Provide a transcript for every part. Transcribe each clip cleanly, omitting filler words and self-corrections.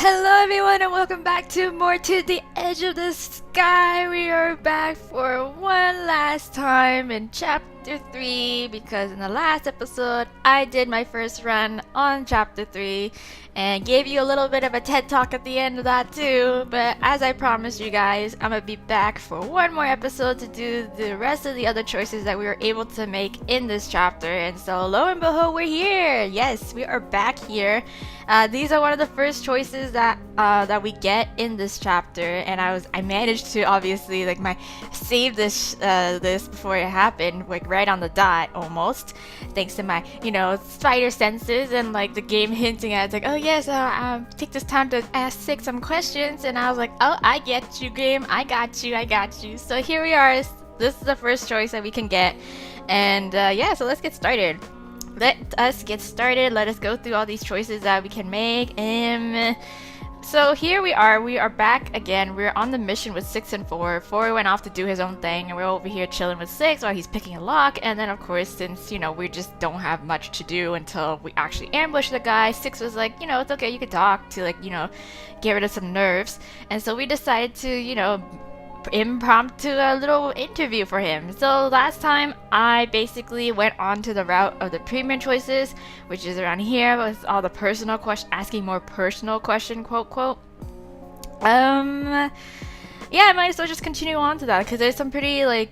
Hello everyone and welcome back to More to the Edge of the Sky. We are back for one last time in chapter 3 because in the last episode I did my first run on chapter 3 and gave you a little bit of a TED talk at the end of that too. But as I promised you guys, I'm gonna be back for one more episode to do the rest of the other choices that we were able to make in this chapter. And so lo and behold, we're here. Yes, we are back here. These are one of the first choices that we get in this chapter, and I managed to obviously save this before it happened, like right on the dot almost, thanks to my spider senses and like the game hinting at it's like, oh yes, take this time to ask Six some questions, and I was like, oh, I get you, game, I got you. So here we are. This is the first choice that we can get, and yeah, so let's get started. Let us get started. Let us go through all these choices that we can make. So here we are back again. We're on the mission with 6 and 4. 4 went off to do his own thing, and we're over here chilling with 6 while he's picking a lock. And then of course, since we just don't have much to do until we actually ambush the guy, 6 was like, it's okay, you can talk to get rid of some nerves. And so we decided to impromptu a little interview for him. So last time I basically went on to the route of the premium choices, which is around here with all the personal question, asking more personal question, quote. Yeah, I might as well just continue on to that because there's some pretty I'm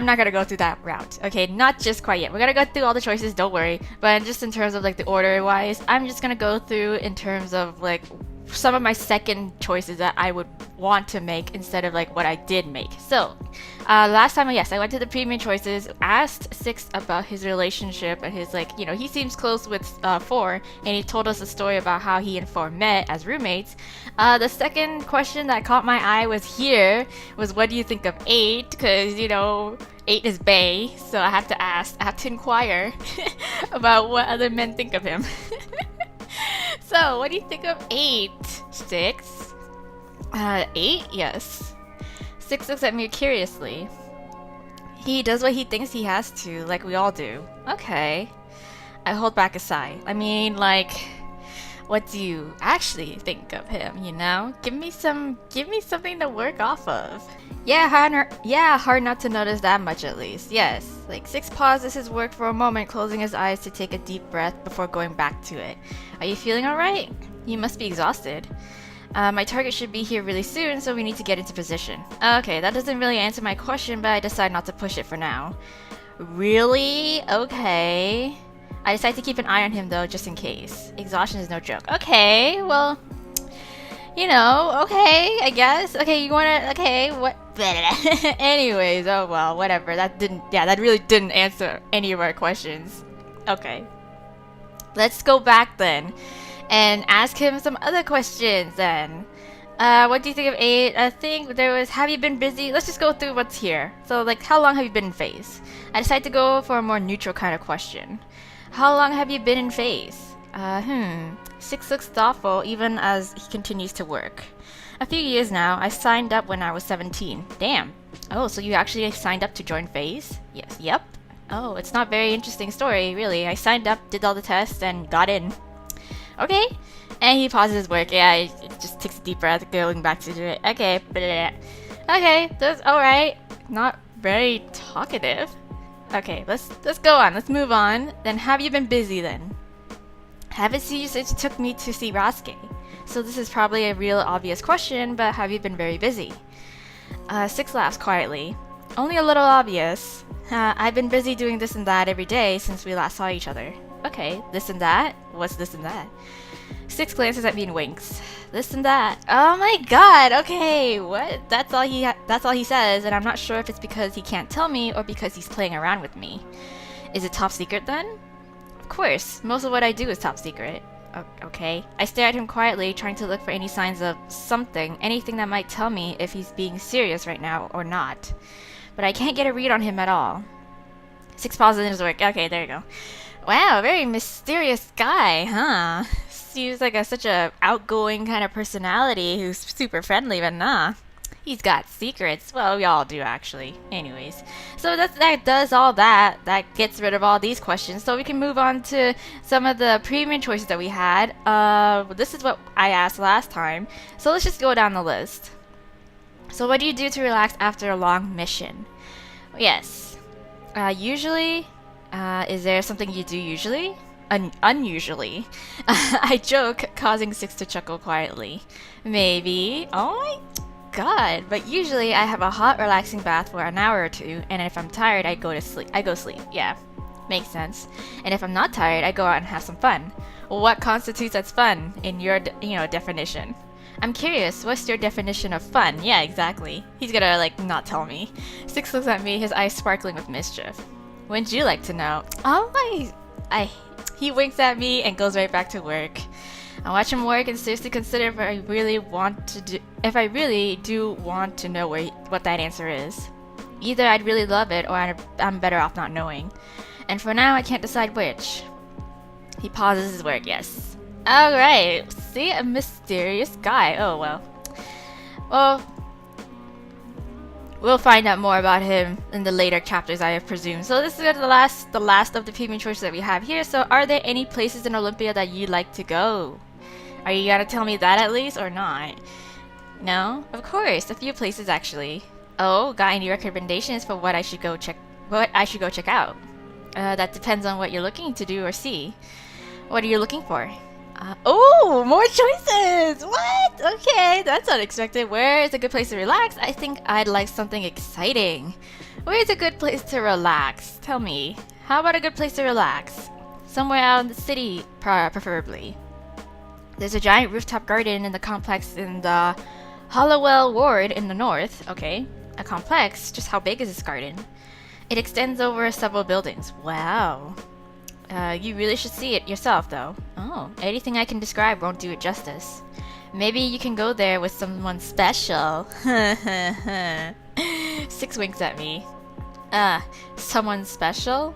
not gonna go through that route. Okay, not just quite yet. We're gonna go through all the choices, don't worry. But just in terms of the order wise, I'm just gonna go through in terms of some of my second choices that I would want to make instead of what I did make. So last time, yes, I went to the premium choices, asked 6 about his relationship and his he seems close with 4, and he told us a story about how he and 4 met as roommates. The second question that caught my eye was what do you think of 8, because 8 is Bay, so I have to inquire about what other men think of him. So, what do you think of 8? 6? 8? Yes. 6 looks at me curiously. He does what he thinks he has to, like we all do. Okay. I hold back a sigh. I mean, what do you actually think of him, Give me something to work off of. Yeah, hard not to notice that much at least. Yes. 6 pauses his work for a moment, closing his eyes to take a deep breath before going back to it. Are you feeling alright? You must be exhausted. My target should be here really soon, so we need to get into position. Okay, that doesn't really answer my question, but I decide not to push it for now. Really? Okay. I decide to keep an eye on him though, just in case. Exhaustion is no joke. Okay, well, okay, I guess. Okay, what? Anyways, oh well, whatever. That really didn't answer any of our questions. Okay. Let's go back then and ask him some other questions then. What do you think of 8? I think there was, have you been busy? Let's just go through what's here. So, how long have you been in phase? I decided to go for a more neutral kind of question. How long have you been in phase? 6 looks thoughtful even as he continues to work. A few years now. I signed up when I was 17. Damn. Oh, so you actually signed up to join phase? Yes. Yep. Oh, it's not a very interesting story, really. I signed up, did all the tests, and got in. Okay. And he pauses his work. Yeah, he just takes a deep breath, going back to it. Okay. Okay, that's alright. Not very talkative. Okay, let's go on. Let's move on. Then have you been busy then? Haven't seen you since you took me to see Rasuke. So this is probably a real obvious question, but have you been very busy? 6 laughs quietly. Only a little obvious. I've been busy doing this and that every day since we last saw each other. Okay, this and that? What's this and that? 6 glances at me and winks. This and that. Oh my god, okay, what? That's all he says, and I'm not sure if it's because he can't tell me or because he's playing around with me. Is it top secret then? Of course, most of what I do is top secret. Okay. I stare at him quietly, trying to look for any signs of something, anything that might tell me if he's being serious right now or not. But I can't get a read on him at all. 6 pauses in his work. Okay, there you go. Wow, very mysterious guy, huh? Seems like such a outgoing kind of personality who's super friendly, but nah. He's got secrets. Well, we all do actually. Anyways, so that does all that. That gets rid of all these questions. So we can move on to some of the premium choices that we had. This is what I asked last time. So let's just go down the list. So what do you do to relax after a long mission? Yes. Usually, is there something you do usually? Unusually. I joke, causing Six to chuckle quietly. Maybe. Oh my god. But usually I have a hot, relaxing bath for an hour or two, and if I'm tired, I go sleep. Yeah. Makes sense. And if I'm not tired, I go out and have some fun. What constitutes as fun in your, definition? I'm curious, what's your definition of fun? Yeah, exactly. He's gonna, not tell me. Six looks at me, his eyes sparkling with mischief. Wouldn't you like to know? Oh, he winks at me and goes right back to work. I watch him work and seriously consider if I really do want to know what that answer is. Either I'd really love it, or I'm better off not knowing. And for now, I can't decide which. He pauses his work, yes. Alright, see, a mysterious guy. Oh, well. Well, we'll find out more about him in the later chapters, I presume. So this is the last of the premium choices that we have here. So are there any places in Olympia that you'd like to go? Are you gonna tell me that at least, or not? No? Of course, a few places actually. Oh, got any recommendations for what I should go check out? That depends on what you're looking to do or see. What are you looking for? Oh, more choices! What? Okay, that's unexpected. Where is a good place to relax? I think I'd like something exciting. Where is a good place to relax? Tell me. How about a good place to relax? Somewhere out in the city, preferably. There's a giant rooftop garden in the complex in the Hollowell ward in the north. Okay, a complex? Just how big is this garden? It extends over several buildings. Wow. You really should see it yourself, though. Oh, anything I can describe won't do it justice. Maybe you can go there with someone special. Six winks at me. Someone special?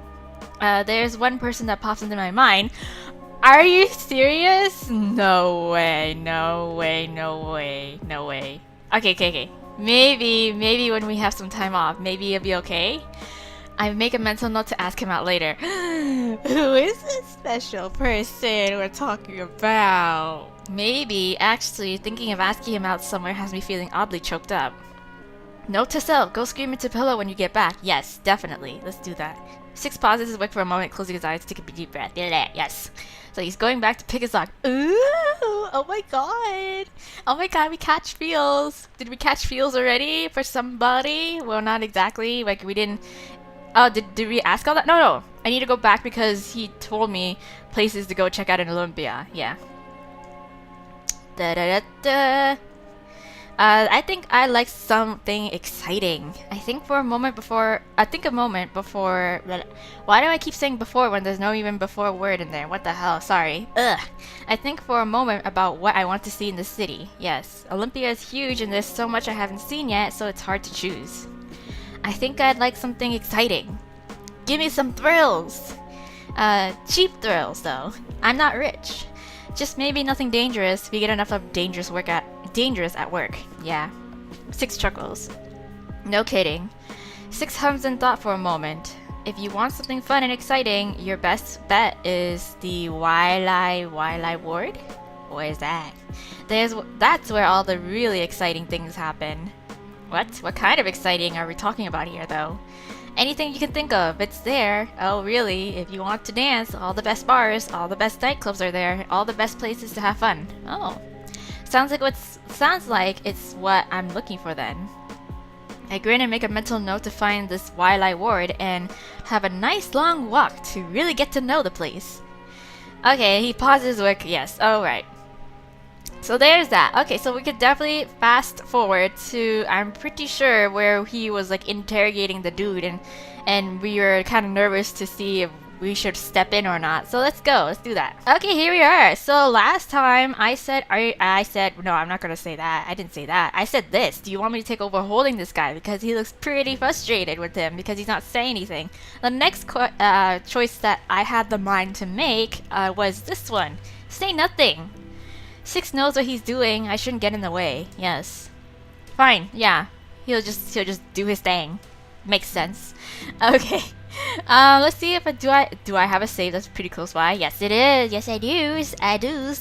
There's one person that pops into my mind. Are you serious? No way, no way, no way, no way. Okay. Maybe when we have some time off, maybe it'll be okay? I make a mental note to ask him out later. Who is this special person we're talking about? Maybe, actually, thinking of asking him out somewhere has me feeling oddly choked up. Note to self, go scream into pillow when you get back. Yes, definitely. Let's do that. Six pauses his work for a moment, closing his eyes to take a deep breath. Yes. So he's going back to pick his lock. Ooh! Oh my god! Oh my god, we catch feels! Did we catch feels already for somebody? Well, not exactly. We didn't... Oh, did we ask all that? No. I need to go back because he told me places to go check out in Olympia. Yeah. I think I like something exciting. I think a moment before... Why do I keep saying before when there's no even before word in there? What the hell? Sorry. Ugh. I think for a moment about what I want to see in the city. Yes. Olympia is huge and there's so much I haven't seen yet, so it's hard to choose. I think I'd like something exciting. Give me some thrills. Cheap thrills, though. I'm not rich. Just maybe nothing dangerous. We get enough of dangerous at work. Yeah. Six chuckles. No kidding. Six hums in thought for a moment. If you want something fun and exciting, your best bet is the Wildlife Ward? What is that? That's where all the really exciting things happen. What? What kind of exciting are we talking about here, though? Anything you can think of, it's there. Oh, really? If you want to dance, all the best bars, all the best nightclubs are there, all the best places to have fun. Oh. Sounds like it's what I'm looking for then. I grin and make a mental note to find this Wildlife Ward and have a nice long walk to really get to know the place. Okay, he pauses work. Yes, alright. So there's that. Okay, so we could definitely fast forward to, I'm pretty sure, where he was interrogating the dude and we were kind of nervous to see if we should step in or not. So let's go. Let's do that. Okay, here we are. So last time I said, no, I'm not going to say that. I didn't say that. I said this. Do you want me to take over holding this guy? Because he looks pretty frustrated with him because he's not saying anything. The next choice that I had the mind to make was this one. Say nothing. Six knows what he's doing. I shouldn't get in the way. Yes. Fine, yeah. He'll just do his thing. Makes sense. Okay. Let's see if do I have a save that's pretty close by? Yes, it is. Yes, I do. I do.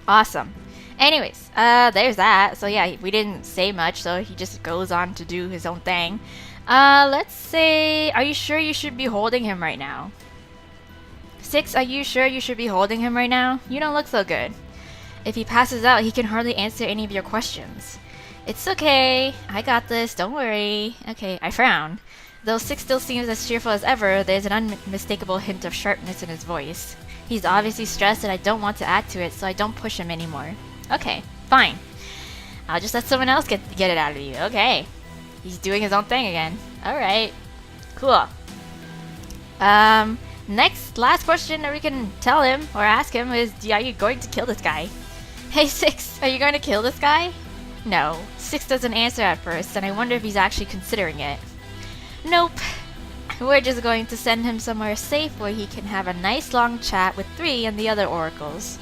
Awesome. Anyways, there's that. So yeah, we didn't say much, so he just goes on to do his own thing. Let's say, are you sure you should be holding him right now? 6, are you sure you should be holding him right now? You don't look so good. If he passes out, he can hardly answer any of your questions. It's okay. I got this. Don't worry. Okay, I frown. Though 6 still seems as cheerful as ever, there's an unmistakable hint of sharpness in his voice. He's obviously stressed and I don't want to add to it, so I don't push him anymore. Okay, fine. I'll just let someone else get it out of you. Okay. He's doing his own thing again. Alright. Cool. Last question that we can tell him or ask him is, are you going to kill this guy? Hey 6, are you going to kill this guy? No. 6 doesn't answer at first, and I wonder if he's actually considering it. Nope. We're just going to send him somewhere safe where he can have a nice long chat with 3 and the other oracles.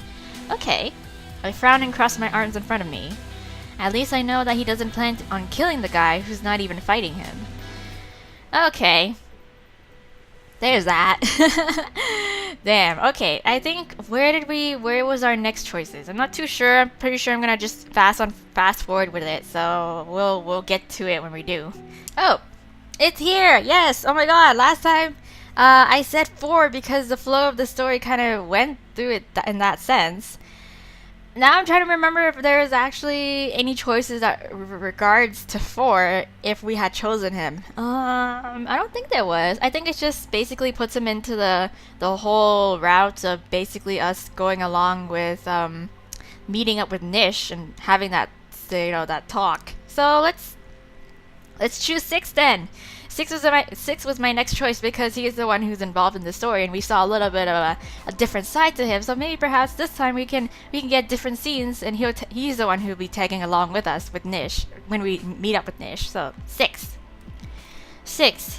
Okay. I frown and cross my arms in front of me. At least I know that he doesn't plan on killing the guy who's not even fighting him. Okay. There's that. Damn. Okay, I think where was our next choices? I'm not too sure. I'm pretty sure I'm gonna just fast forward with it. So we'll get to it when we do. Oh, it's here. Yes. Oh my God. Last time, I said 4 because the flow of the story kind of went through it in that sense. Now I'm trying to remember if there's actually any choices that regards to 4 if we had chosen him. I don't think there was. I think it just basically puts him into the whole route of basically us going along with meeting up with Nish and having that that talk. So let's choose 6 then. 6 was my next choice because he is the one who's involved in the story, and we saw a little bit of a different side to him. So maybe perhaps this time we can get different scenes, and he's the one who'll be tagging along with us with Nish when we meet up with Nish. So 6.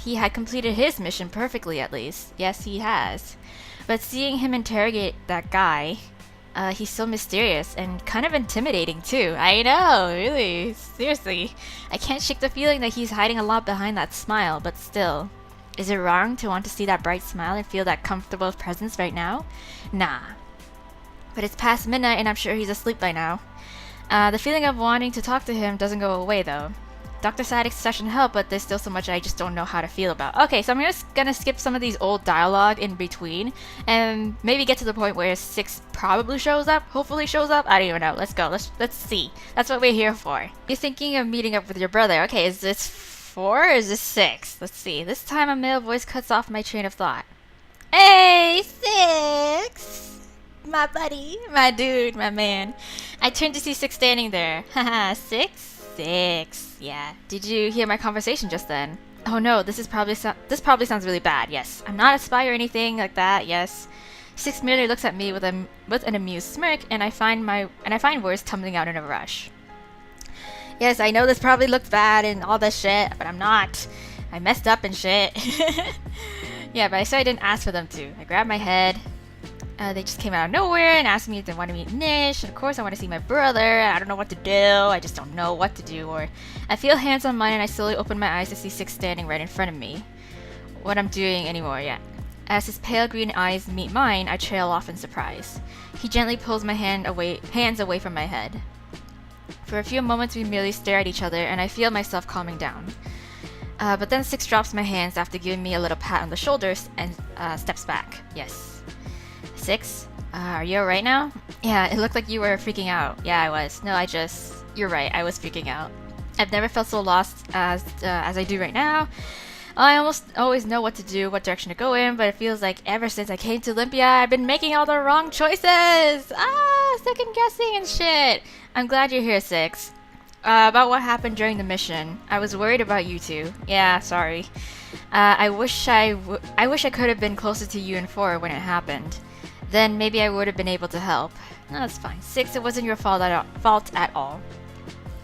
He had completed his mission perfectly, at least. Yes, he has. But seeing him interrogate that guy, he's so mysterious and kind of intimidating too. I know, really, seriously. I can't shake the feeling that he's hiding a lot behind that smile, but still. Is it wrong to want to see that bright smile and feel that comfortable presence right now? Nah. But it's past midnight and I'm sure he's asleep by now. The feeling of wanting to talk to him doesn't go away though. Dr. Sadek's session helped, but there's still so much I just don't know how to feel about. Okay, so I'm just gonna skip some of these old dialogue in between and maybe get to the point where 6 probably shows up, hopefully shows up. I don't even know. Let's go. Let's see. That's what we're here for. You're thinking of meeting up with your brother. Okay, is this 4 or is this 6? Let's see. This time a male voice cuts off my train of thought. Hey, 6! My buddy, my dude, my man. I turned to see 6 standing there. Haha, 6? 6. Yeah. Did you hear my conversation just then? Oh no, this probably sounds really bad. Yes. I'm not a spy or anything like that. Yes. 6 merely looks at me with an amused smirk, and I find words tumbling out in a rush. Yes, I know this probably looks bad and all that shit, but I'm not. I messed up and shit. Yeah, but I said I didn't ask for them to. I grabbed my head. They just came out of nowhere and asked me if they want to meet Nish. And of course, I want to see my brother. I don't know what to do. I just don't know what to do. Or I feel hands on mine and I slowly open my eyes to see 6 standing right in front of me. What I'm doing anymore yet. As his pale green eyes meet mine, I trail off in surprise. He gently pulls my hands away from my head. For a few moments, we merely stare at each other, and I feel myself calming down. But then 6 drops my hands after giving me a little pat on the shoulders and steps back. Yes. 6, are you alright now? Yeah, it looked like you were freaking out. Yeah, I was. No, you're right, I was freaking out. I've never felt so lost as I do right now. I almost always know what to do, what direction to go in, but it feels like ever since I came to Olympia, I've been making all the wrong choices! Second guessing and shit! I'm glad you're here, 6. About what happened during the mission. I was worried about you two. Yeah, sorry. I wish I could have been closer to you and 4 when it happened. Then maybe I would have been able to help. No, that's fine. 6, it wasn't your fault at all.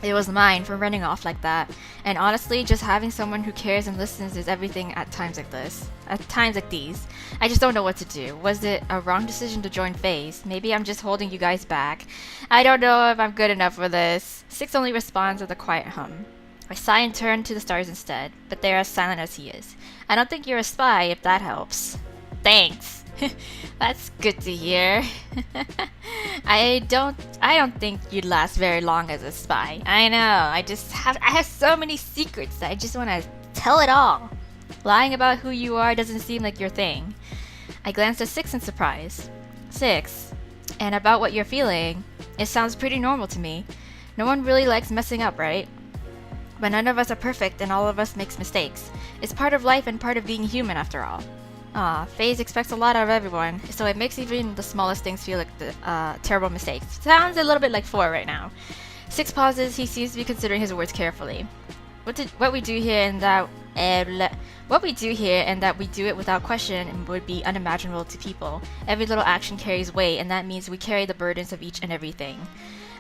It was mine for running off like that. And honestly, just having someone who cares and listens is everything at times like this. At times like these. I just don't know what to do. Was it a wrong decision to join FaZe? Maybe I'm just holding you guys back. I don't know if I'm good enough for this. Six only responds with a quiet hum. I sigh and turn to the stars instead, but they're as silent as he is. I don't think you're a spy, if that helps. Thanks. That's good to hear. I don't think you'd last very long as a spy. I know. I have so many secrets that I just want to tell it all. Lying about who you are doesn't seem like your thing. I glanced at Six in surprise. Six, and about what you're feeling, it sounds pretty normal to me. No one really likes messing up, right? But none of us are perfect and all of us makes mistakes. It's part of life and part of being human after all. FaZe expects a lot out of everyone, so it makes even the smallest things feel like terrible mistakes. Sounds a little bit like 4 right now. Six pauses, he seems to be considering his words carefully. What we do here and that we do it without question would be unimaginable to people. Every little action carries weight, and that means we carry the burdens of each and everything.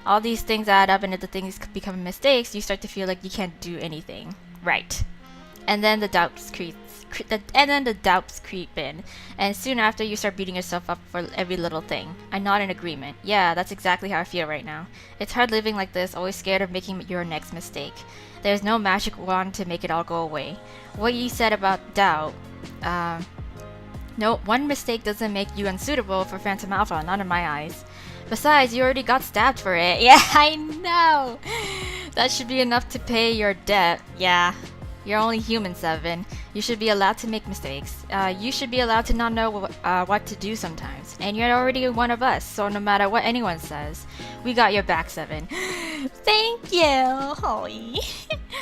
All these things add up, and if the things become mistakes, you start to feel like you can't do anything. Right. And then the doubts creep in, and soon after you start beating yourself up for every little thing. I nod in agreement. Yeah, that's exactly how I feel right now. It's hard living like this, always scared of making your next mistake. There's no magic wand to make it all go away. What you said about doubt, no, one mistake doesn't make you unsuitable for Phantom Alpha, not in my eyes. Besides, you already got stabbed for it. Yeah, I know! That should be enough to pay your debt. Yeah. You're only human, Seven. You should be allowed to make mistakes. You should be allowed to not know what to do sometimes. And you're already one of us, so no matter what anyone says, we got your back, Seven. Thank you, Holly.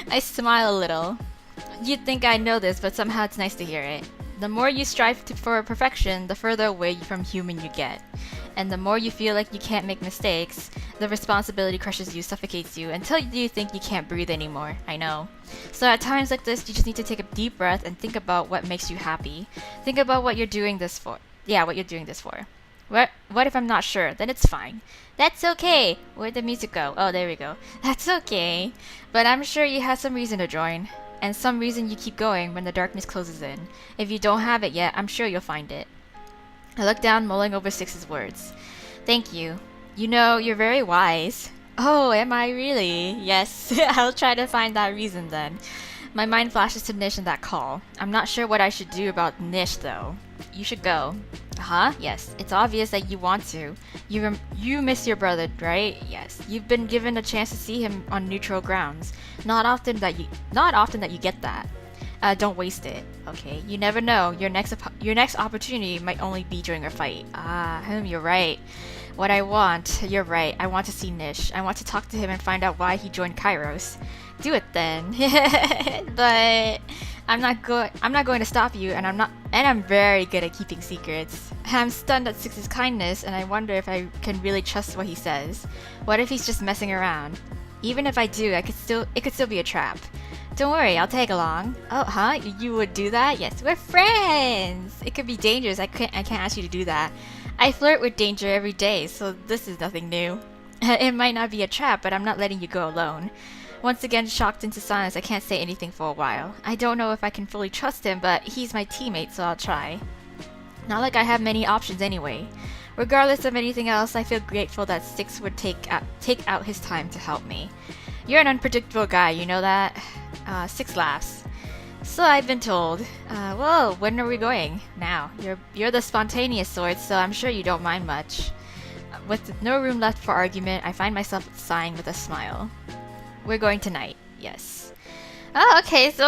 I smile a little. You'd think I know this, but somehow it's nice to hear it. The more you strive for perfection, the further away from human you get. And the more you feel like you can't make mistakes, the responsibility crushes you, suffocates you, until you think you can't breathe anymore. I know. So at times like this, you just need to take a deep breath and think about what makes you happy. Think about what you're doing this for. Yeah, what you're doing this for. What if I'm not sure? Then it's fine. That's okay. Where'd the music go? Oh, there we go. That's okay. But I'm sure you have some reason to join. And some reason you keep going when the darkness closes in. If you don't have it yet, I'm sure you'll find it. I look down, mulling over Six's words. Thank you. You know, you're very wise. Oh, am I really? Yes, I'll try to find that reason then. My mind flashes to Nish and that call. I'm not sure what I should do about Nish though. You should go. Huh? Yes. It's obvious that you want to. You miss your brother, right? Yes. You've been given a chance to see him on neutral grounds. Not often that you get that. Don't waste it. Okay. You never know. Your next opportunity might only be during a fight. You're right. You're right. I want to see Nish. I want to talk to him and find out why he joined Kairos. Do it then. But I'm not going to stop you, and I'm very good at keeping secrets. I'm stunned at Six's kindness, and I wonder if I can really trust what he says. What if he's just messing around? Even if I do, it could still be a trap. Don't worry, I'll tag along. Oh, huh? You would do that? Yes, we're friends! It could be dangerous. I can't ask you to do that. I flirt with danger every day, so this is nothing new. It might not be a trap, but I'm not letting you go alone. Once again, shocked into silence, I can't say anything for a while. I don't know if I can fully trust him, but he's my teammate, so I'll try. Not like I have many options anyway. Regardless of anything else, I feel grateful that Six would take out his time to help me. You're an unpredictable guy, you know that? Six laughs. So I've been told. Well, when are we going? Now. You're the spontaneous sort, so I'm sure you don't mind much. With no room left for argument, I find myself sighing with a smile. We're going tonight. Yes. Oh, okay, so,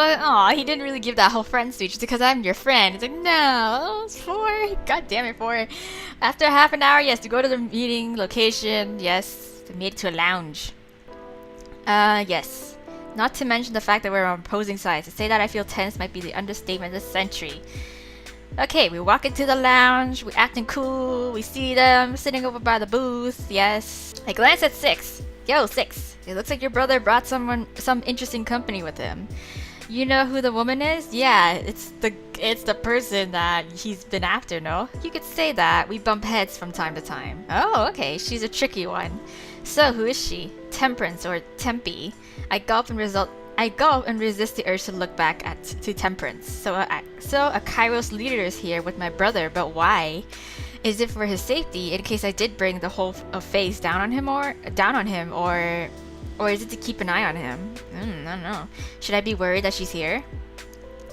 he didn't really give that whole friend speech because I'm your friend. It's like, no, it's 4. God damn it, 4. After half an hour, yes, to go to the meeting location, yes, to made it to a lounge. Yes. Not to mention the fact that we're on opposing sides. To say that I feel tense might be the understatement of the century. Okay, we walk into the lounge, we acting cool, we see them sitting over by the booth, yes. I glance at Six. Yo, Six. It looks like your brother brought some interesting company with him. You know who the woman is? Yeah, it's the person that he's been after, no? You could say that. We bump heads from time to time. Oh, okay. She's a tricky one. So, who is she? Temperance or Tempe? I gulp and resist the urge to look back to Temperance. So a Kairos leader is here with my brother, but why? Is it for his safety in case I did bring the whole of FaZe down on him, or is it to keep an eye on him? I don't know. Should I be worried that she's here?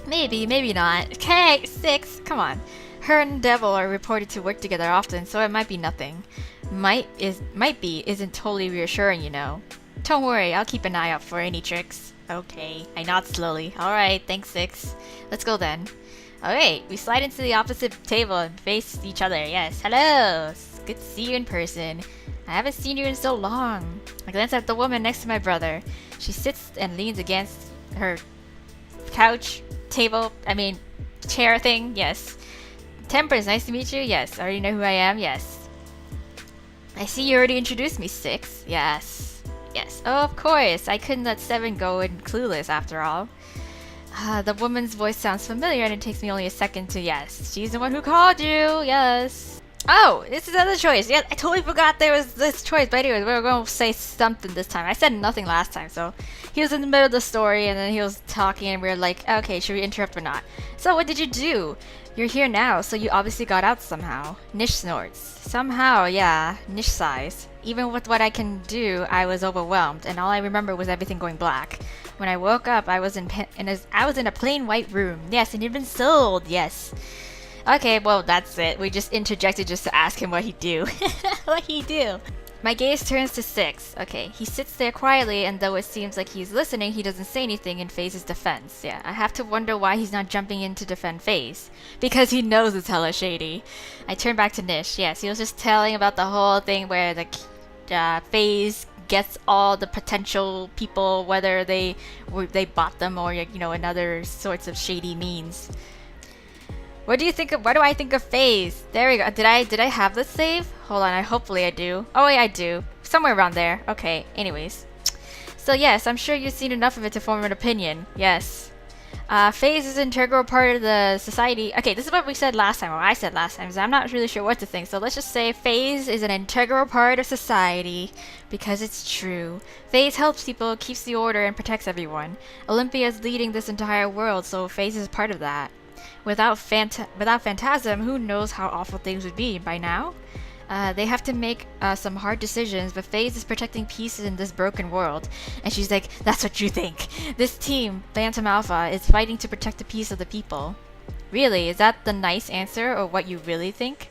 Maybe, maybe not. Okay, 6. Come on. Her and Devil are reported to work together often, so it might be nothing. Might be isn't totally reassuring, you know. Don't worry, I'll keep an eye out for any tricks. Okay, I nod slowly. Alright, thanks 6. Let's go then. Alright, we slide into the opposite table and face each other. Yes, hello! It's good to see you in person. I haven't seen you in so long. I glance at the woman next to my brother. She sits and leans against her chair thing. Yes. Temperance, nice to meet you. Yes. Already know who I am. Yes. I see you already introduced me, 6. Yes. Yes. Oh, of course. I couldn't let 7 go in clueless after all. The woman's voice sounds familiar and it takes me only a second to yes. She's the one who called you. Yes. Oh, this is another choice. Yeah, I totally forgot there was this choice. But anyways, we were going to say something this time. I said nothing last time, so he was in the middle of the story and then he was talking and we were like, okay, should we interrupt or not? So what did you do? You're here now, so you obviously got out somehow. Nish snorts. Somehow, yeah, Nish sighs. Even with what I can do, I was overwhelmed, and all I remember was everything going black. When I woke up, I was in a plain white room. Yes, and he'd been sold. Yes. Okay, well, that's it. We just interjected just to ask him what he'd do. What he'd do. My gaze turns to 6. Okay, he sits there quietly, and though it seems like he's listening, he doesn't say anything in FaZe's defense. Yeah, I have to wonder why he's not jumping in to defend FaZe. Because he knows it's hella shady. I turn back to Nish. Yes, he was just telling about the whole thing where the FaZe gets all the potential people, whether they bought them or, you know, in other sorts of shady means. What do I think of FaZe? There we go. Did I have this save? Hold on, hopefully I do. Oh wait, I do. Somewhere around there. Okay, anyways. So yes, I'm sure you've seen enough of it to form an opinion. Yes. FaZe is an integral part of the society. Okay, this is what we said last time, or I said last time, so I'm not really sure what to think. So let's just say FaZe is an integral part of society, because it's true. FaZe helps people, keeps the order, and protects everyone. Olympia is leading this entire world, so FaZe is part of that. Without Phantasm, who knows how awful things would be by now? They have to make some hard decisions, but FaZe is protecting peace in this broken world. And she's like, that's what you think. This team, Phantom Alpha, is fighting to protect the peace of the people. Really? Is that the nice answer, or what you really think?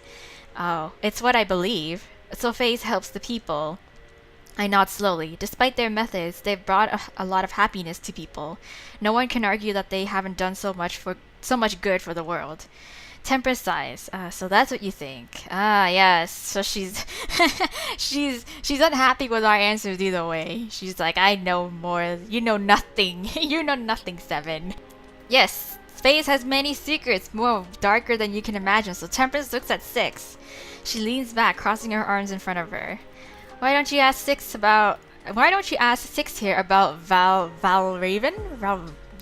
Oh, it's what I believe. So FaZe helps the people. I nod slowly. Despite their methods, they've brought a lot of happiness to people. No one can argue that they haven't done so much good for the world. Temperance sighs. So that's what you think. Yes. So she's she's unhappy with our answers either way. She's like, I know more. You know nothing. You know nothing, 7. Yes. FaZe has many secrets, more darker than you can imagine. So Temperance looks at 6. She leans back, crossing her arms in front of her. Why don't you ask 6 here about Valraven?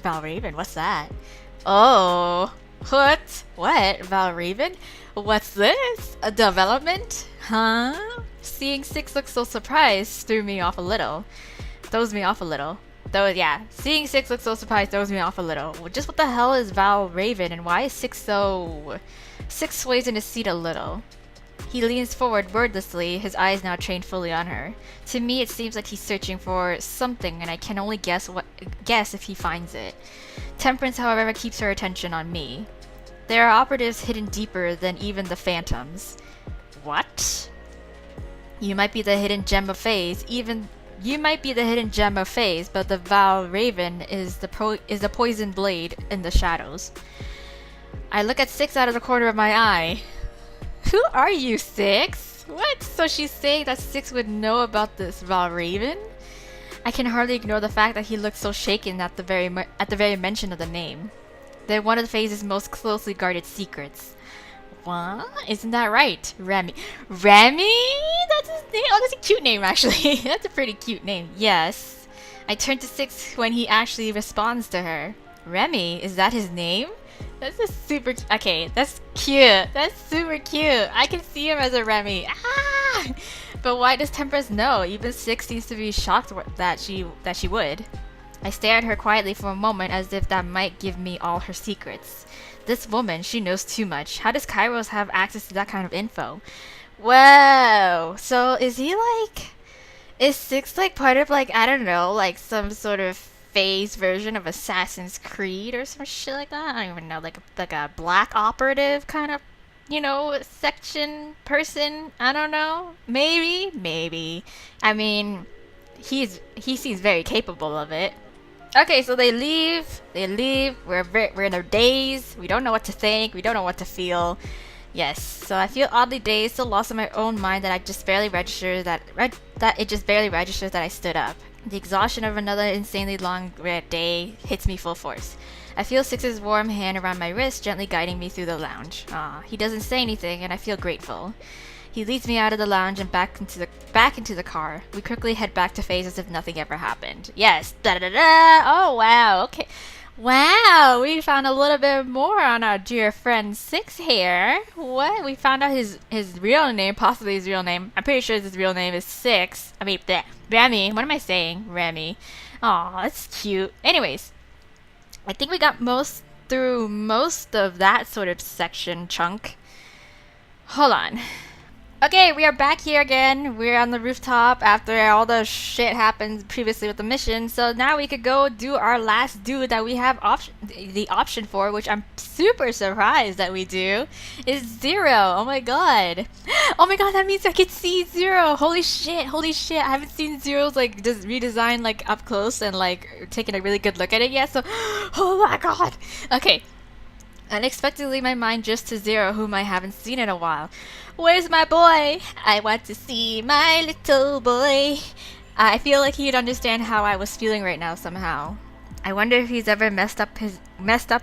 Valraven, what's that? Oh, what? Valraven? What's this? A development? Huh? Seeing 6 look so surprised throws me off a little. Seeing 6 look so surprised throws me off a little. Well, just what the hell is Valraven, and why is 6 so... 6 sways in his seat a little. He leans forward wordlessly, his eyes now trained fully on her. To me, it seems like he's searching for something, and I can only guess if he finds it. Temperance, however, keeps her attention on me. There are operatives hidden deeper than even the phantoms. What? You might be the hidden gem of FaZe, but the Valraven is the poison blade in the shadows. I look at 6 out of the corner of my eye. Who are you, 6? What? So she's saying that 6 would know about this Valraven? I can hardly ignore the fact that he looks so shaken at the very mention of the name. They're one of FaZe's most closely guarded secrets. What? Isn't that right? Remy? That's his name? Oh, that's a cute name, actually. That's a pretty cute name. Yes. I turn to 6 when he actually responds to her. Remy, is that his name? That's just super. Okay, that's cute. That's super cute. I can see him as a Remy. Ah! But why does Temperance know? Even Six seems to be shocked that she would. I stare at her quietly for a moment as if that might give me all her secrets. This woman, she knows too much. How does Kairos have access to that kind of info? Whoa! So is he like... Is Six like part of like, I don't know, like some sort of phase version of Assassin's Creed or some shit like that? I don't even know, like a black operative kind of, you know, section person? I don't know. Maybe. I mean, he seems very capable of it. Okay, so they leave. We're in a daze. We don't know what to think. We don't know what to feel. Yes, so I feel oddly dazed, so lost in my own mind that I just barely registers that I stood up. The exhaustion of another insanely long day hits me full force. I feel Six's warm hand around my wrist, gently guiding me through the lounge. He doesn't say anything, and I feel grateful. He leads me out of the lounge and back into the car. We quickly head back to phase as if nothing ever happened. Yes. Da-da-da-da. Oh, wow. Okay. Wow, we found a little bit more on our dear friend Six here. What? We found out his real name, possibly his real name. I'm pretty sure his real name is Six. I mean, Remy. What am I saying? Remy. Aw, that's cute. Anyways, I think we got through most of that sort of section chunk. Hold on. Okay, we are back here again. We're on the rooftop after all the shit happened previously with the mission. So now we could go do our last dude that we have the option for, which I'm super surprised that we do, is Zero. Oh my god. Oh my god, that means I could see Zero. Holy shit. I haven't seen Zero's like just redesigned like up close and like taking a really good look at it yet. So, oh my god. Okay. Unexpectedly, my mind drifts to Zero, whom I haven't seen in a while. Where's my boy? I want to see my little boy. I feel like he'd understand how I was feeling right now somehow. I wonder if he's ever messed up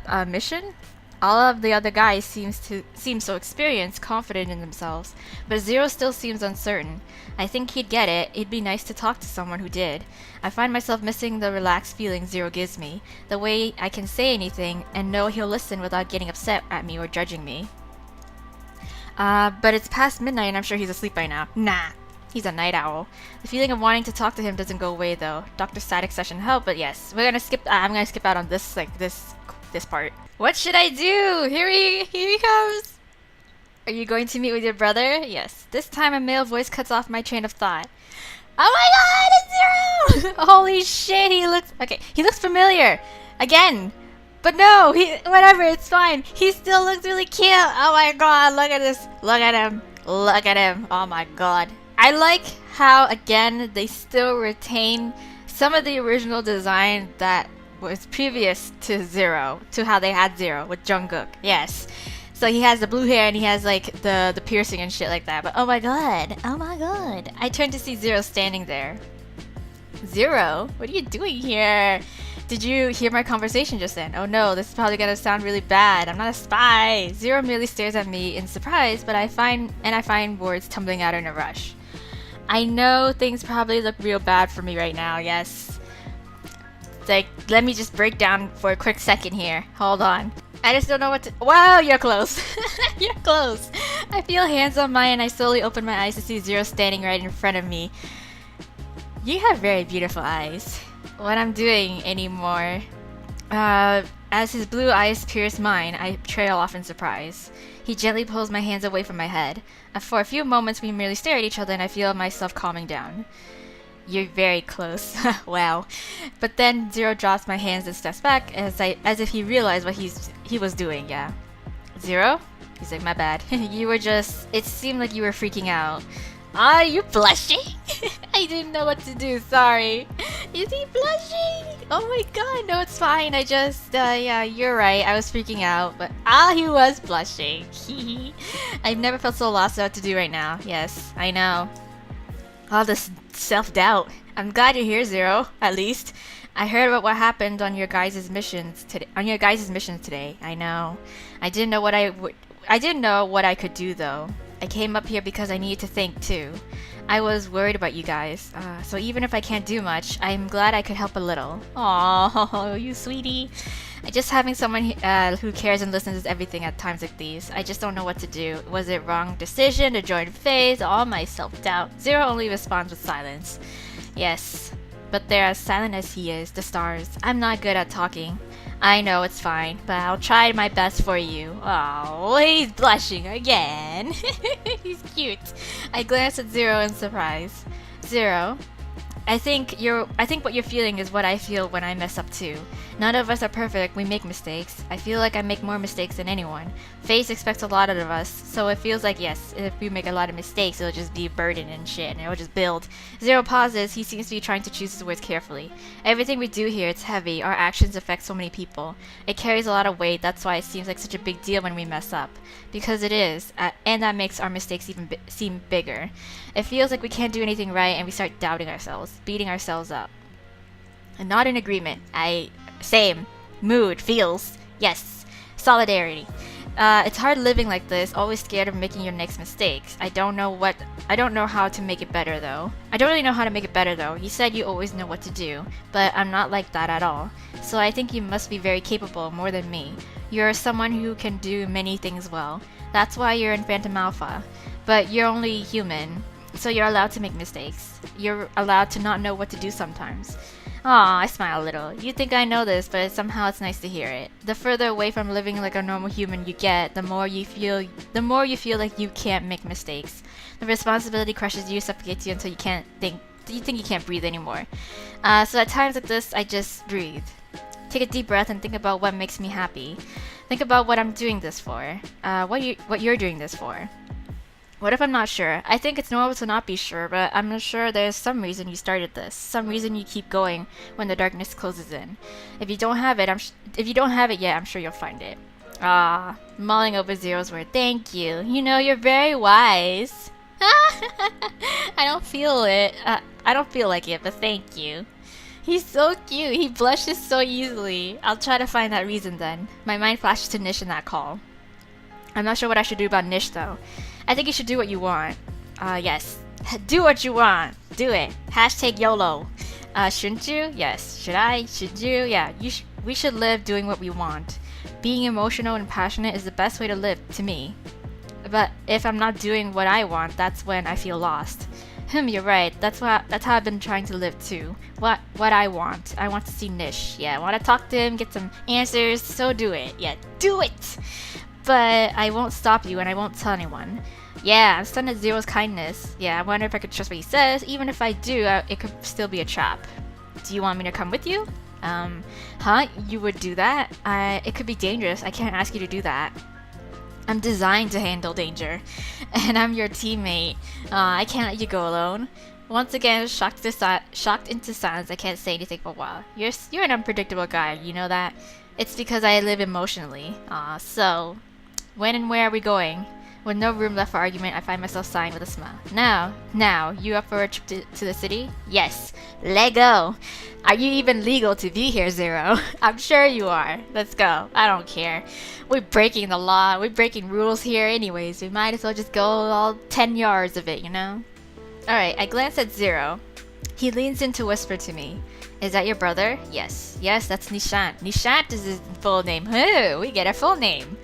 a mission? All of the other guys seem so experienced, confident in themselves, but Zero still seems uncertain. I think he'd get it. It'd be nice to talk to someone who did. I find myself missing the relaxed feeling Zero gives me, the way I can say anything and know he'll listen without getting upset at me or judging me. But it's past midnight and I'm sure he's asleep by now. Nah, he's a night owl. The feeling of wanting to talk to him doesn't go away though. Dr. Static session helped, but yes, I'm gonna skip out on this part. What should I do? Here he comes. Are you going to meet with your brother? Yes. This time a male voice cuts off my train of thought. Oh my god, it's Zero! Holy shit, he looks familiar. Again. But no, whatever, it's fine. He still looks really cute. Oh my god, look at this. Look at him. Oh my god. I like how, again, they still retain some of the original design that was previous to Zero, to how they had Zero with Jungkook. Yes. So he has the blue hair and he has like the piercing and shit like that. But oh my god. I turned to see Zero standing there. Zero? What are you doing here? Did you hear my conversation just then? Oh no, this is probably gonna sound really bad. I'm not a spy. Zero merely stares at me in surprise, but I find words tumbling out in a rush. I know things probably look real bad for me right now, yes. It's like, let me just break down for a quick second here. Hold on. I just don't know what to... Wow, you're close. You're close. I feel hands on mine and I slowly open my eyes to see Zero standing right in front of me. You have very beautiful eyes. What I'm doing anymore. As his blue eyes pierce mine, I trail off in surprise. He gently pulls my hands away from my head. For a few moments, we merely stare at each other and I feel myself calming down. You're very close. Wow. But then Zero drops my hands and steps back as if he realized what he was doing, yeah. Zero? He's like, my bad. It seemed like you were freaking out. Ah, you blushing? I didn't know what to do, sorry. Is he blushing? Oh my god, no, it's fine. I just, yeah, you're right. I was freaking out, but he was blushing. I've never felt so lost what to do right now. Yes, I know. All this self-doubt. I'm glad you're here, Zero, at least. I heard about what happened on your guys' missions today. I know. I didn't know what I could do though. I came up here because I needed to think too. I was worried about you guys. So even if I can't do much, I'm glad I could help a little. Aww, you sweetie. Just having someone who cares and listens is everything at times like these. I just don't know what to do. Was it wrong decision to join phase? All my self-doubt. Zero only responds with silence. Yes, but they're as silent as he is, the stars. I'm not good at talking. I know it's fine, but I'll try my best for you. Oh, he's blushing again. He's cute. I glance at Zero in surprise. Zero, I think what you're feeling is what I feel when I mess up too. None of us are perfect, we make mistakes. I feel like I make more mistakes than anyone. Face expects a lot out of us, so it feels like yes, if we make a lot of mistakes, it'll just be a burden and shit, and it'll just build. Zero pauses, he seems to be trying to choose his words carefully. Everything we do here, it's heavy, our actions affect so many people. It carries a lot of weight, that's why it seems like such a big deal when we mess up. Because it is, and that makes our mistakes even seem bigger. It feels like we can't do anything right and we start doubting ourselves, beating ourselves up. And not in agreement. Same. Mood. Feels. Yes. Solidarity. It's hard living like this, always scared of making your next mistakes. I don't know how to make it better though. I don't really know how to make it better though. You said you always know what to do, but I'm not like that at all. So I think you must be very capable, more than me. You're someone who can do many things well. That's why you're in Phantom Alpha. But you're only human, so you're allowed to make mistakes. You're allowed to not know what to do sometimes. Aw, I smile a little. You think I know this, but somehow it's nice to hear it. The further away from living like a normal human you get, the more you feel like you can't make mistakes. The responsibility crushes you, suffocates you until you think you can't breathe anymore. So at times like this, I just breathe. Take a deep breath and think about what makes me happy. Think about what I'm doing this for. What you're doing this for. What if I'm not sure? I think it's normal to not be sure, but I'm sure there's some reason you started this, some reason you keep going when the darkness closes in. If you don't have it yet, I'm sure you'll find it. Mulling over Zero's word. Thank you. You know, you're very wise. I don't feel it. I don't feel like it, but thank you. He's so cute. He blushes so easily. I'll try to find that reason then. My mind flashes to Nish in that call. I'm not sure what I should do about Nish though. I think you should do what you want. Yes. Do what you want. Do it. Hashtag YOLO. Shouldn't you? Yes. Should I? Should you? Yeah. We should live doing what we want. Being emotional and passionate is the best way to live, to me. But if I'm not doing what I want, that's when I feel lost. You're right. That's how I've been trying to live too. What I want. I want to see Nish. Yeah, I want to talk to him, get some answers, so do it. Yeah, do it! But I won't stop you and I won't tell anyone. Yeah, I'm stunned at Zero's kindness. Yeah, I wonder if I could trust what he says. Even if I do, it could still be a trap. Do you want me to come with you? You would do that? It could be dangerous. I can't ask you to do that. I'm designed to handle danger. And I'm your teammate. I can't let you go alone. Once again, shocked into silence, I can't say anything for a while. You're an unpredictable guy, you know that? It's because I live emotionally. So, when and where are we going? With no room left for argument, I find myself sighing with a smile. Now, you up for a trip to the city? Yes. Lego! Are you even legal to be here, Zero? I'm sure you are. Let's go. I don't care. We're breaking the law. We're breaking rules here anyways. We might as well just go all 10 yards of it, you know? Alright, I glance at Zero. He leans in to whisper to me. Is that your brother? Yes. Yes, that's Nishant. Nishant is his full name. We get a full name.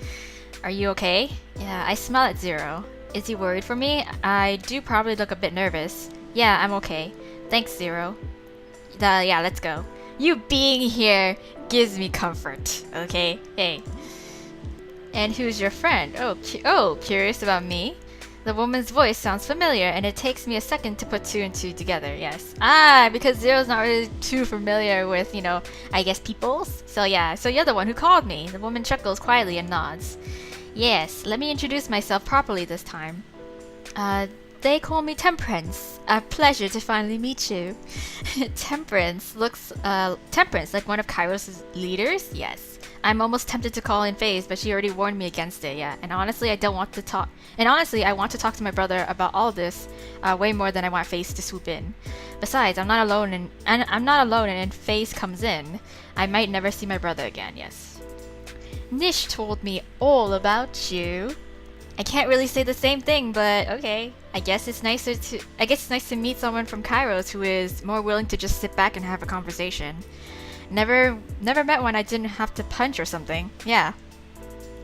Are you okay? Yeah, I smile at Zero. Is he worried for me? I do probably look a bit nervous. Yeah, I'm okay. Thanks, Zero. Yeah, let's go. You being here gives me comfort, okay? Hey. And who's your friend? Oh, curious about me? The woman's voice sounds familiar, and it takes me a second to put two and two together, yes. Because Zero's not really too familiar with, I guess peoples? So yeah, so you're the one who called me. The woman chuckles quietly and nods. Yes, let me introduce myself properly this time. They call me Temperance. A pleasure to finally meet you. Temperance like one of Kairos' leaders? Yes. I'm almost tempted to call in FaZe, but she already warned me against it, yeah. And honestly, I want to talk to my brother about all this way more than I want FaZe to swoop in. Besides, I'm not alone, and if FaZe comes in, I might never see my brother again, yes. Nish told me all about you. I can't really say the same thing, but okay. I guess it's nice to meet someone from Kairos who is more willing to just sit back and have a conversation. Never met one I didn't have to punch or something. Yeah.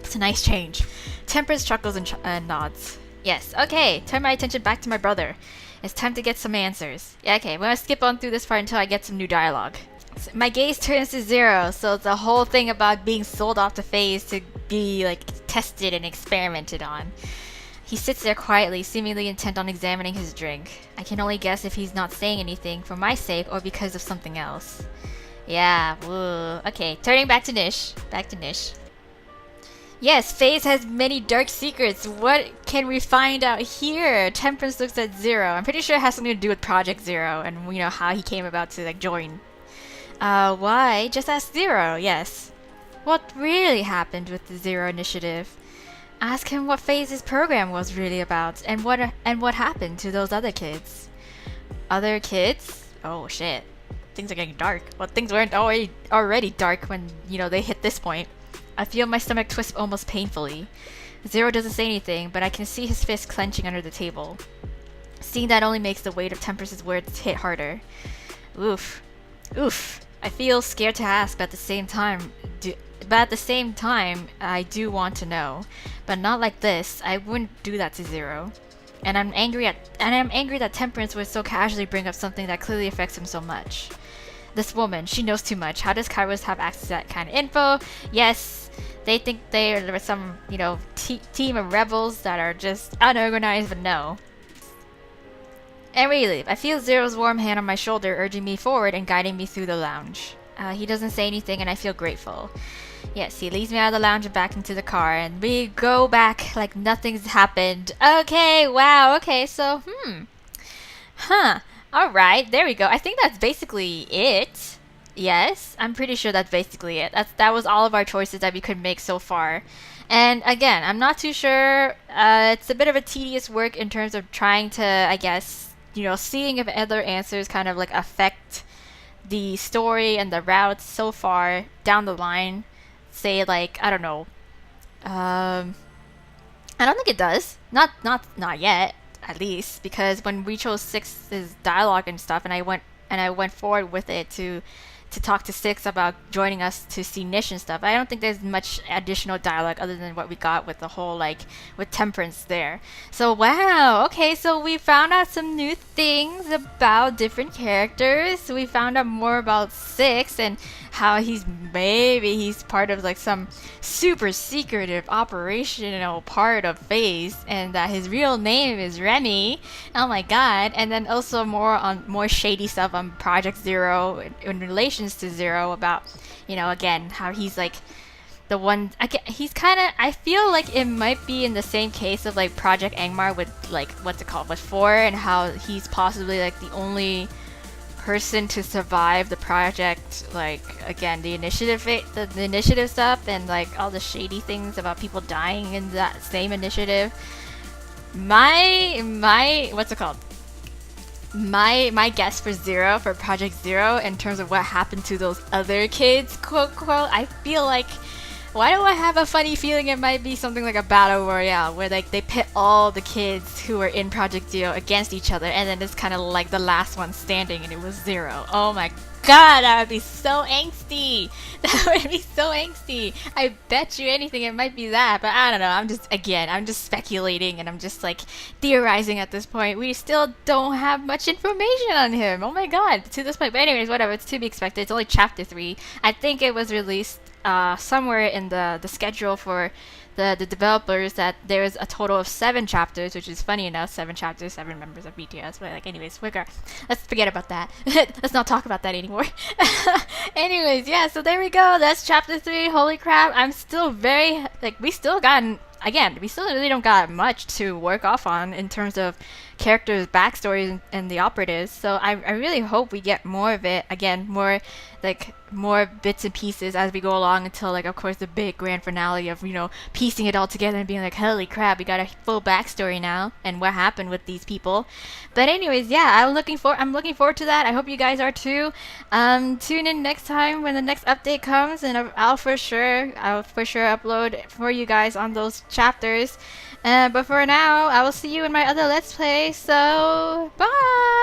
It's a nice change. Temperance chuckles and nods. Yes, okay. Turn my attention back to my brother. It's time to get some answers. Yeah, okay. We're gonna skip on through this part until I get some new dialogue. So my gaze turns to Zero, so it's a whole thing about being sold off to FaZe to be, like, tested and experimented on. He sits there quietly, seemingly intent on examining his drink. I can only guess if he's not saying anything for my sake or because of something else. Yeah, woo. Okay, turning back to Nish. Back to Nish. Yes, FaZe has many dark secrets. What can we find out here? Temperance looks at Zero. I'm pretty sure it has something to do with Project Zero and, you know, how he came about to, like, join. Why? Just ask Zero, yes. What really happened with the Zero Initiative? Ask him what FaZe's program was really about and what happened to those other kids. Other kids? Oh, shit. Things are getting dark. Well, things weren't already dark when, you know, they hit this point. I feel my stomach twist almost painfully. Zero doesn't say anything, but I can see his fist clenching under the table. Seeing that only makes the weight of Temperance's words hit harder. Oof. Oof. I feel scared to ask, but at the same time, I do want to know. But not like this. I wouldn't do that to Zero. And I'm angry that Temperance would so casually bring up something that clearly affects him so much. This woman, she knows too much. How does Kairos have access to that kind of info? Yes, they think there are some, you know, team of rebels that are just unorganized, but no. And we leave. I feel Zero's warm hand on my shoulder urging me forward and guiding me through the lounge. He doesn't say anything and I feel grateful. Yes, he leads me out of the lounge and back into the car and we go back like nothing's happened. Okay, wow, okay, so, Huh. Alright, there we go. I think that's basically it. Yes, I'm pretty sure that's basically it. That was all of our choices that we could make so far. And again, I'm not too sure. It's a bit of a tedious work in terms of trying to, I guess, you know, seeing if other answers kind of like affect the story and the routes so far down the line. Say like, I don't know. I don't think it does. Not yet. At least, because when we chose Six's dialogue and stuff, and I went forward with it to talk to Six about joining us to see Nish and stuff, I don't think there's much additional dialogue other than what we got with the whole, like, with Temperance there. So, wow, okay, so we found out some new things about different characters. We found out more about Six and how he's part of, like, some super secretive operational part of FaZe, and that his real name is Remy. Oh my god. And then also more shady stuff on Project Zero in relations to Zero about, you know, again, how he's like the one, he's kind of, I feel like it might be in the same case of like Project Angmar with like, what's it called, with 4, and how he's possibly like the only person to survive the project, like, again, the initiative stuff and like all the shady things about people dying in that same initiative. My what's it called, my guess for Project Zero in terms of what happened to those other kids, quote quote, I feel like, why do I have a funny feeling it might be something like a battle royale where like they pit all the kids who were in Project Zero against each other, and then it's kind of like the last one standing and it was Zero. Oh my god, that would be so angsty. That would be so angsty. I bet you anything it might be that, but I don't know. I'm just speculating and I'm just like theorizing at this point. We still don't have much information on him. Oh my god, to this point. But anyways, whatever, it's to be expected. It's only chapter 3. I think it was released somewhere in the schedule for the developers that there's a total of 7 chapters, which is funny enough, 7 chapters, 7 members of BTS, but like, anyways, let's forget about that. Let's not talk about that anymore. Anyways, yeah, so there we go, that's chapter 3, holy crap, I'm still very, like, we still really don't got much to work off on in terms of characters' backstories and the operatives, so I really hope we get more of it, again, more bits and pieces as we go along until, like, of course, the big grand finale of, you know, piecing it all together and being like, holy crap, we got a full backstory now and what happened with these people. But anyways, yeah, I'm looking forward to that. I hope you guys are too. Tune in next time when the next update comes, and I'll for sure upload for you guys on those chapters. But for now, I will see you in my other Let's Play, so bye!